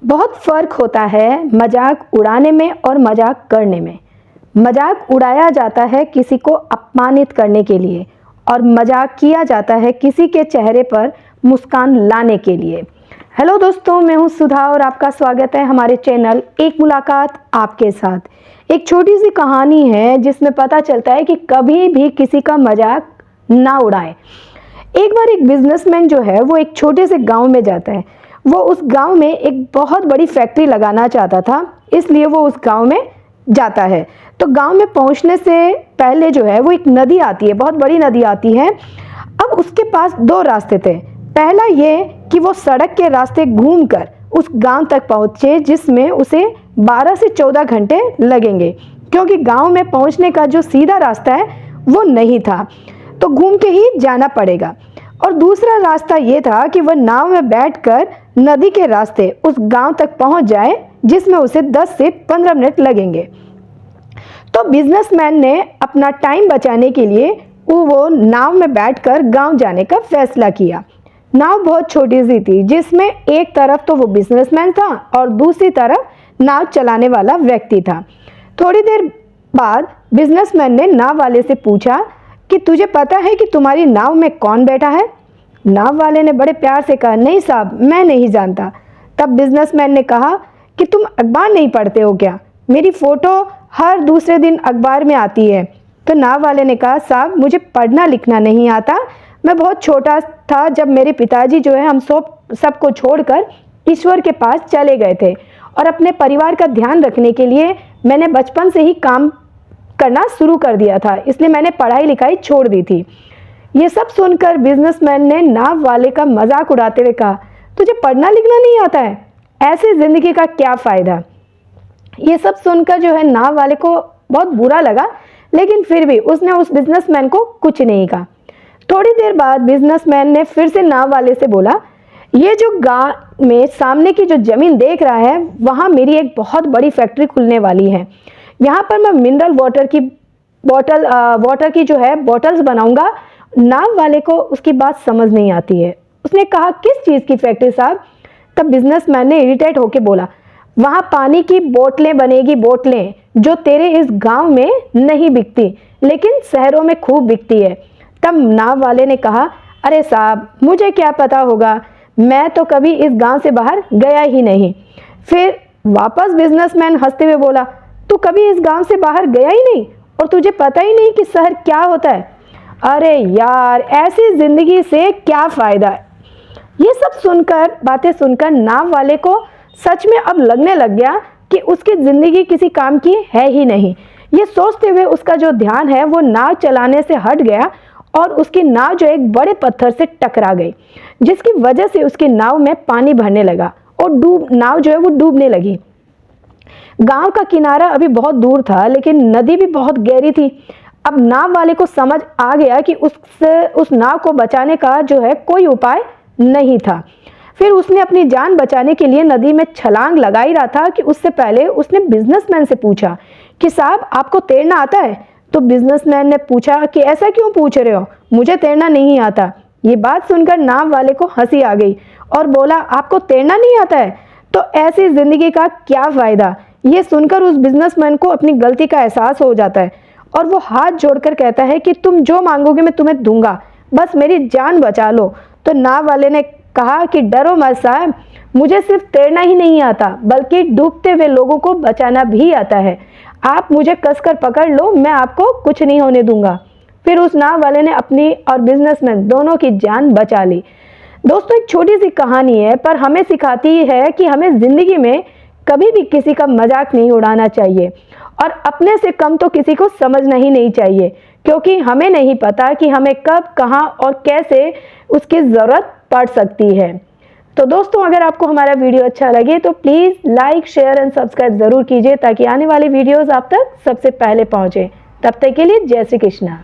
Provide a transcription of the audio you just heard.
बहुत फ़र्क होता है मजाक उड़ाने में और मजाक करने में। मजाक उड़ाया जाता है किसी को अपमानित करने के लिए और मजाक किया जाता है किसी के चेहरे पर मुस्कान लाने के लिए। हेलो दोस्तों, मैं हूं सुधा और आपका स्वागत है हमारे चैनल एक मुलाकात आपके साथ। एक छोटी सी कहानी है जिसमें पता चलता है कि कभी भी किसी का मजाक ना उड़ाएं। एक बार एक बिजनेसमैन जो है वो एक छोटे से गांव में जाता है। वो उस गांव में एक बहुत बड़ी फैक्ट्री लगाना चाहता था, इसलिए वो उस गांव में जाता है। तो गांव में पहुंचने से पहले जो है वो एक नदी आती है, बहुत बड़ी नदी आती है। अब उसके पास दो रास्ते थे। पहला ये कि वो सड़क के रास्ते घूमकर उस गांव तक पहुंचे, जिसमें उसे 12 से 14 घंटे लगेंगे, क्योंकि गांव में पहुंचने का जो सीधा रास्ता है वो नहीं था, तो घूम के ही जाना पड़ेगा। और दूसरा रास्ता ये था कि वह नाव में बैठकर नदी के रास्ते उस गांव तक पहुंच जाए, जिसमें उसे 10 से 15 मिनट लगेंगे। तो बिजनेसमैन ने अपना टाइम बचाने के लिए वो नाव में बैठकर गांव जाने का फैसला किया। नाव बहुत छोटी सी थी, जिसमें एक तरफ तो वो बिजनेसमैन था और दूसरी तरफ नाव चलाने वाला व्यक्ति था। थोड़ी देर बाद बिजनेसमैन ने नाव वाले से पूछा कि तुझे पता है कि तुम्हारी नाव में कौन बैठा है? नाव वाले ने बड़े प्यार से कहा, नहीं साहब, मैं नहीं जानता। तब बिजनेसमैन ने कहा कि तुम अखबार नहीं पढ़ते हो क्या? मेरी फ़ोटो हर दूसरे दिन अखबार में आती है। तो नाव वाले ने कहा, साहब, मुझे पढ़ना लिखना नहीं आता। मैं बहुत छोटा था जब मेरे पिताजी जो है हम सबको छोड़कर ईश्वर के पास चले गए थे, और अपने परिवार का ध्यान रखने के लिए मैंने बचपन से ही काम करना शुरू कर दिया था, इसलिए मैंने पढ़ाई लिखाई छोड़ दी थी। ये सब सुनकर बिजनेसमैन ने नाव वाले का मजाक उड़ाते हुए कहा, तुझे पढ़ना लिखना नहीं आता है? ऐसे जिंदगी का क्या फ़ायदा? ये सब सुनकर जो है नाव वाले को बहुत बुरा लगा, लेकिन फिर भी उसने उस बिजनेसमैन को कुछ नहीं कहा। थोड़ी देर बाद बिजनेसमैन ने फिर से नाव वाले से बोला, ये जो गांव में सामने की जो ज़मीन देख रहा है, वहाँ मेरी एक बहुत बड़ी फैक्ट्री खुलने वाली है। यहाँ पर मैं मिनरल वाटर की जो है बॉटल्स बनाऊंगा। नाव वाले को उसकी बात समझ नहीं आती है। उसने कहा, किस चीज़ की फैक्ट्री साहब? तब बिजनेसमैन ने इरिटेट होकर बोला, वहाँ पानी की बोतलें बनेगी, बोतलें जो तेरे इस गांव में नहीं बिकती, लेकिन शहरों में खूब बिकती है। तब नाव वाले ने कहा, अरे साहब, मुझे क्या पता होगा, मैं तो कभी इस गांव से बाहर गया ही नहीं। फिर वापस बिजनेसमैन हंसते हुए बोला, तू कभी इस गांव से बाहर गया ही नहीं और तुझे पता ही नहीं कि शहर क्या होता है? अरे यार, ऐसी जिंदगी से क्या फ़ायदा है? ये सब बातें सुनकर नाव वाले को सच में अब लगने लग गया कि उसकी ज़िंदगी किसी काम की है ही नहीं। ये सोचते हुए उसका जो ध्यान है वो नाव चलाने से हट गया और उसकी नाव जो एक बड़े पत्थर से टकरा गई, जिसकी वजह से उसकी नाव में पानी भरने लगा और नाव जो है वो डूबने लगी। गांव का किनारा अभी बहुत दूर था, लेकिन नदी भी बहुत गहरी थी। अब नाव वाले को समझ आ गया कि उस नाव को बचाने का जो है कोई उपाय नहीं था। फिर उसने अपनी जान बचाने के लिए नदी में छलांग लगा ही रहा था कि उससे पहले उसने बिजनेसमैन से पूछा कि साहब, आपको तैरना आता है? तो बिजनेसमैन ने पूछा कि ऐसा क्यों पूछ रहे हो, मुझे तैरना नहीं आता। ये बात सुनकर नाव वाले को हंसी आ गई और बोला, आपको तैरना नहीं आता है तो ऐसी जिंदगी का क्या फ़ायदा? ये सुनकर उस बिजनेसमैन को अपनी गलती का एहसास हो जाता है और वो हाथ जोड़कर कहता है कि तुम जो मांगोगे मैं तुम्हें दूंगा, बस मेरी जान बचा लो। तो नाव वाले ने कहा कि डरो मत साहब, मुझे सिर्फ तैरना ही नहीं आता, बल्कि डूबते हुए लोगों को बचाना भी आता है। आप मुझे कसकर पकड़ लो, मैं आपको कुछ नहीं होने दूंगा। फिर उस नाव वाले ने अपनी और बिजनेसमैन दोनों की जान बचा ली। दोस्तों, एक छोटी सी कहानी है, पर हमें सिखाती है कि हमें ज़िंदगी में कभी भी किसी का मजाक नहीं उड़ाना चाहिए और अपने से कम तो किसी को समझना ही नहीं चाहिए, क्योंकि हमें नहीं पता कि हमें कब, कहाँ और कैसे उसकी ज़रूरत पड़ सकती है। तो दोस्तों, अगर आपको हमारा वीडियो अच्छा लगे तो please like, share and subscribe ज़रूर कीजिए, ताकि आने वाली वीडियोज़ आप तक सबसे पहले पहुँचे। तब तक के लिए जय श्री कृष्णा।